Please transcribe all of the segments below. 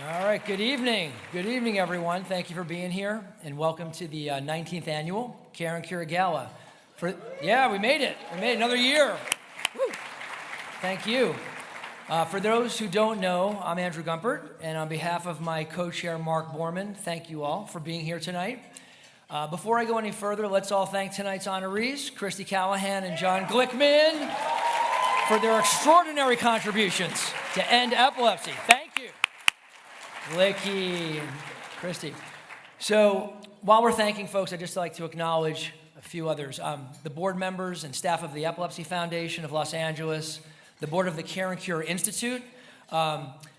All right, good evening. Good evening, everyone. Thank you for being here, and welcome to the 19th Annual Care and Cure Gala. We made it. We made it another year. Woo. Thank you. For those who don't know, I'm Andrew Gumpert, and on behalf of my co-chair, Mark Borman, thank you all for being here tonight. Before I go any further, let's all thank tonight's honorees, Christy Callahan and John Glickman, for their extraordinary contributions to end epilepsy. Thank you. Glicky and Christy. So while we're thanking folks, I'd just like to acknowledge a few others. The board members and staff of the Epilepsy Foundation of Los Angeles, the board of the Care and Cure Institute.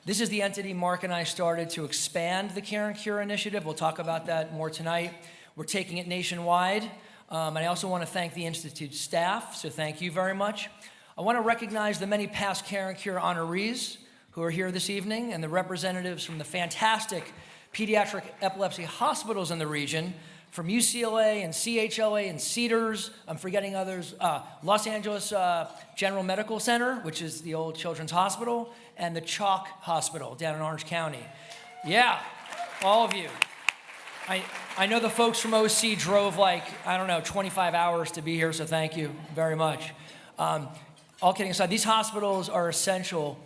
This is the entity Mark and I started to expand the Care and Cure initiative. We'll talk about that more tonight. We're taking it nationwide. And I also want to thank the Institute staff, so thank you very much. I want to recognize the many past Care and Cure honorees who are here this evening and the representatives from the fantastic pediatric epilepsy hospitals in the region, from UCLA and CHLA and Cedars, I'm forgetting others, Los Angeles General Medical Center, which is the old Children's Hospital, and the Chalk Hospital down in Orange County. Yeah, all of you. I know the folks from OC drove 25 hours to be here, so thank you very much. All kidding aside, these hospitals are essential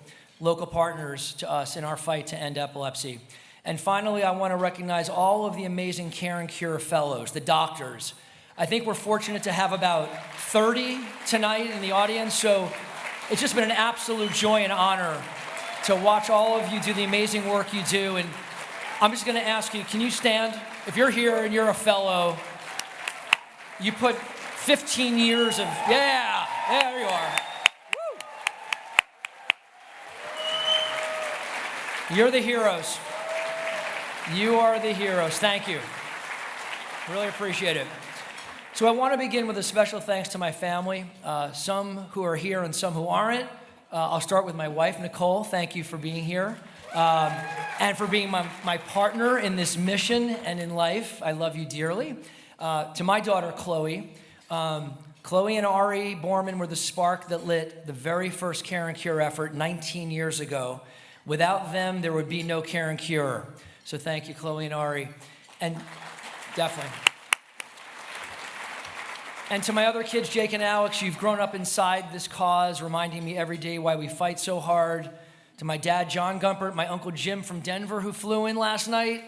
local partners to us in our fight to end epilepsy. And finally, I want to recognize all of the amazing Care and Cure fellows, the doctors. I think we're fortunate to have about 30 tonight in the audience, so it's just been an absolute joy and honor to watch all of you do the amazing work you do. And I'm just going to ask you, can you stand? If you're here and you're a fellow, you put 15 years of, there you are. Woo. You're the heroes. You are the heroes. Thank you. Really appreciate it. So I want to begin with a special thanks to my family, some who are here and some who aren't. I'll start with my wife, Nicole. Thank you for being here. And for being my partner in this mission and in life. I love you dearly. To my daughter, Chloe. Chloe and Ari Borman were the spark that lit the very first Care and Cure effort 19 years ago. Without them, there would be no Care and Cure. So thank you, Chloe and Ari. And definitely. And to my other kids, Jake and Alex, you've grown up inside this cause, reminding me every day why we fight so hard. To my dad, John Gumpert, my Uncle Jim from Denver, who flew in last night.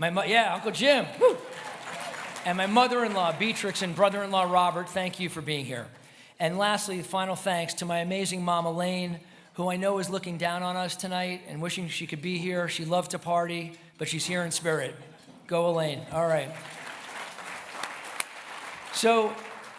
Uncle Jim. Woo! And my mother-in-law, Beatrix, and brother-in-law, Robert, thank you for being here. And lastly, final thanks to my amazing mom, Elaine, who I know is looking down on us tonight and wishing she could be here. She loved to party, but she's here in spirit. Go, Elaine. All right. So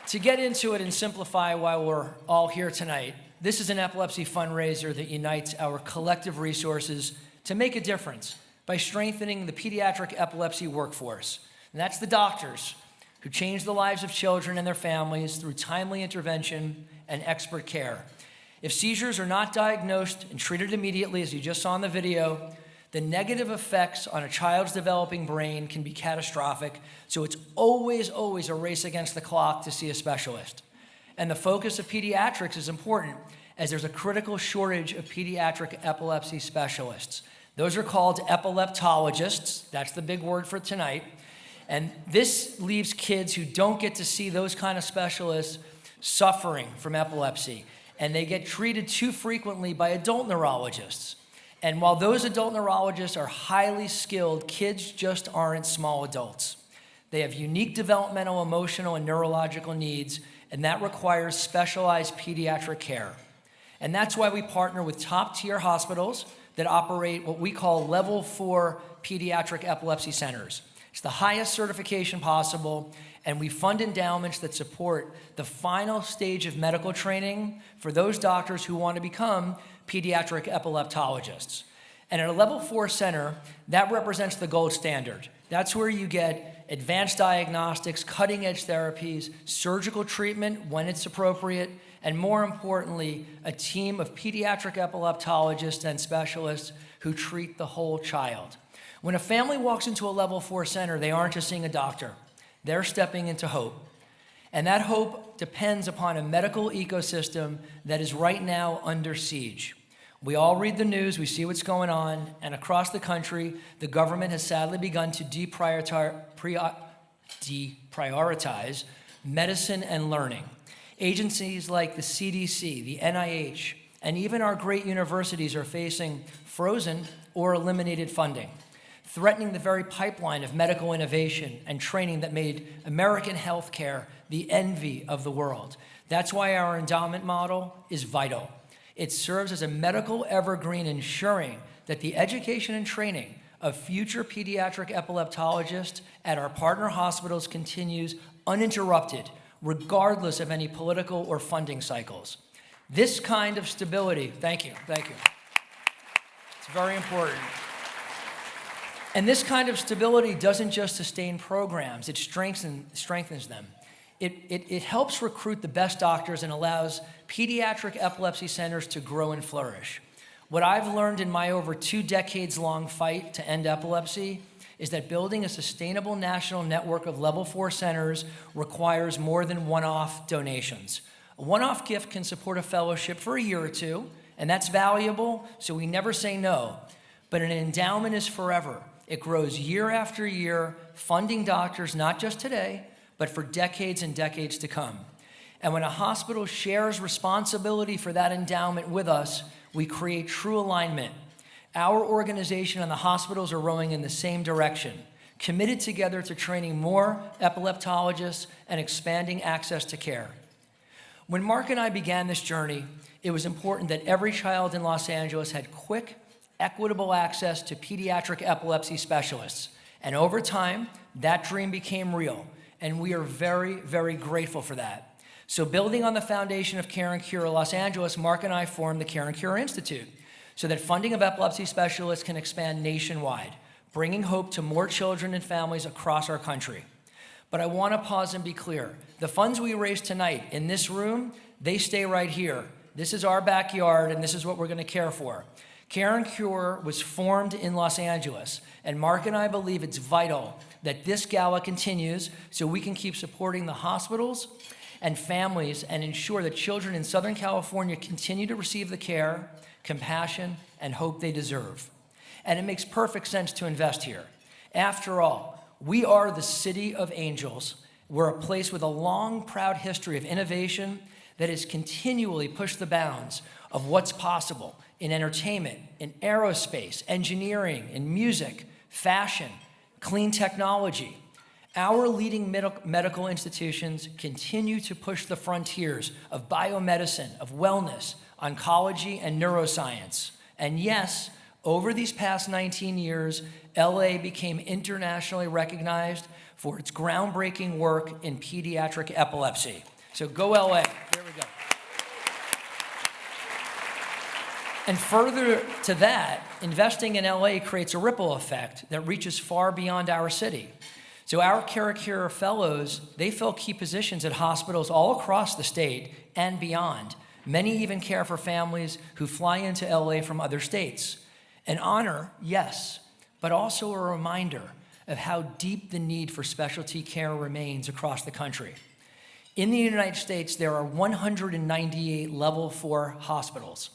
to get into it and simplify why we're all here tonight, this is an epilepsy fundraiser that unites our collective resources to make a difference by strengthening the pediatric epilepsy workforce. And that's the doctors who change the lives of children and their families through timely intervention and expert care. If seizures are not diagnosed and treated immediately, as you just saw in the video, the negative effects on a child's developing brain can be catastrophic. So it's always a race against the clock to see a specialist. And the focus of pediatrics is important, as there's a critical shortage of pediatric epilepsy specialists. Those are called epileptologists. That's the big word for tonight. And this leaves kids who don't get to see those kind of specialists suffering from epilepsy. And they get treated too frequently by adult neurologists. And while those adult neurologists are highly skilled, kids just aren't small adults. They have unique developmental, emotional, and neurological needs, and that requires specialized pediatric care. And that's why we partner with top-tier hospitals that operate what we call Level 4 pediatric epilepsy centers. It's the highest certification possible, and we fund endowments that support the final stage of medical training for those doctors who want to become pediatric epileptologists. And at a Level 4 center, that represents the gold standard. That's where you get advanced diagnostics, cutting-edge therapies, surgical treatment when it's appropriate, and more importantly, a team of pediatric epileptologists and specialists who treat the whole child. When a family walks into a Level 4 center, they aren't just seeing a doctor. They're stepping into hope. And that hope depends upon a medical ecosystem that is right now under siege. We all read the news, we see what's going on, and across the country, the government has sadly begun to deprioritize medicine and learning. Agencies like the CDC, the NIH, and even our great universities are facing frozen or eliminated funding, threatening the very pipeline of medical innovation and training that made American healthcare the envy of the world. That's why our endowment model is vital. It serves as a medical evergreen, ensuring that the education and training of future pediatric epileptologists at our partner hospitals continues uninterrupted, regardless of any political or funding cycles. This kind of stability, thank you. It's very important. And this kind of stability doesn't just sustain programs, it strengthens them. It helps recruit the best doctors and allows pediatric epilepsy centers to grow and flourish. What I've learned in my over 2 decades-long fight to end epilepsy is that building a sustainable national network of level 4 centers requires more than one-off donations. A one-off gift can support a fellowship for a year or 2, and that's valuable, so we never say no. But an endowment is forever. It grows year after year, funding doctors not just today, but for decades and decades to come. And when a hospital shares responsibility for that endowment with us, we create true alignment. Our organization and the hospitals are rowing in the same direction, committed together to training more epileptologists and expanding access to care. When Mark and I began this journey, it was important that every child in Los Angeles had quick, equitable access to pediatric epilepsy specialists. And over time, that dream became real. And we are very, very grateful for that. So building on the foundation of Care and Cure Los Angeles, Mark and I formed the Care and Cure Institute so that funding of epilepsy specialists can expand nationwide, bringing hope to more children and families across our country. But I want to pause and be clear. The funds we raise tonight in this room, they stay right here. This is our backyard, and this is what we're going to care for. Care and Cure was formed in Los Angeles, and Mark and I believe it's vital that this gala continues so we can keep supporting the hospitals and families and ensure that children in Southern California continue to receive the care, compassion, and hope they deserve. And it makes perfect sense to invest here. After all, we are the City of Angels. We're a place with a long, proud history of innovation that has continually pushed the bounds of what's possible in entertainment, in aerospace, engineering, in music, fashion, clean technology. Our leading medical institutions continue to push the frontiers of biomedicine, of wellness, oncology, and neuroscience. And yes, over these past 19 years, LA became internationally recognized for its groundbreaking work in pediatric epilepsy. So go LA, there we go. And further to that, investing in LA creates a ripple effect that reaches far beyond our city. So our Care and Cure fellows, they fill key positions at hospitals all across the state and beyond. Many even care for families who fly into LA from other states. An honor, yes, but also a reminder of how deep the need for specialty care remains across the country. In the United States, there are 198 level 4 hospitals.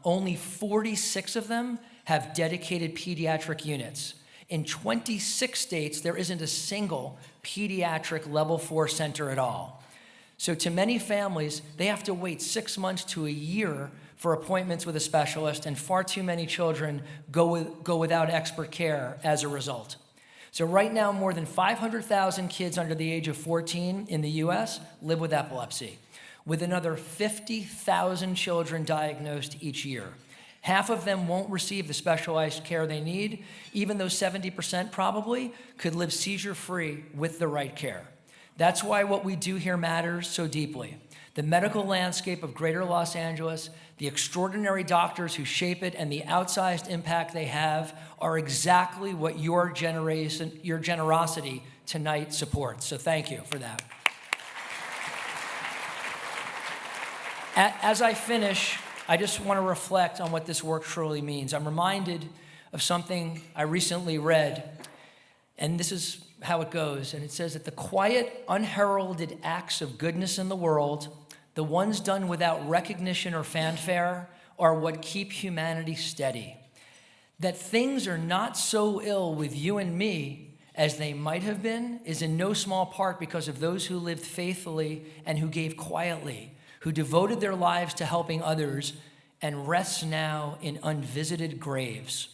Only 46 of them have dedicated pediatric units. In 26 states, there isn't a single pediatric level 4 center at all. So to many families, they have to wait 6 months to a year for appointments with a specialist, and far too many children go without expert care as a result. So right now, more than 500,000 kids under the age of 14 in the US live with epilepsy, with another 50,000 children diagnosed each year. Half of them won't receive the specialized care they need, even though 70% probably could live seizure-free with the right care. That's why what we do here matters so deeply. The medical landscape of Greater Los Angeles, the extraordinary doctors who shape it, and the outsized impact they have are exactly what your generosity tonight supports. So thank you for that. As I finish, I just want to reflect on what this work truly means. I'm reminded of something I recently read, and this is how it goes. And it says that the quiet, unheralded acts of goodness in the world, the ones done without recognition or fanfare, are what keep humanity steady. That things are not so ill with you and me as they might have been is in no small part because of those who lived faithfully and who gave quietly, who devoted their lives to helping others and rest now in unvisited graves.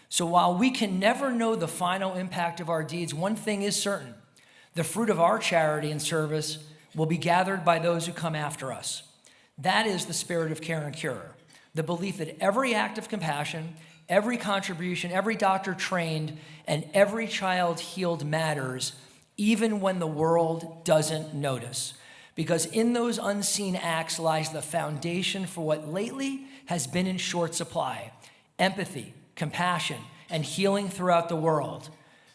So while we can never know the final impact of our deeds, one thing is certain: the fruit of our charity and service will be gathered by those who come after us. That is the spirit of care and cure, the belief that every act of compassion, every contribution, every doctor trained, and every child healed matters, even when the world doesn't notice. Because in those unseen acts lies the foundation for what lately has been in short supply: empathy, compassion, and healing throughout the world.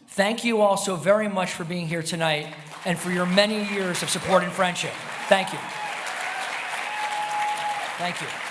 Thank you all so very much for being here tonight and for your many years of support and friendship. Thank you. Thank you.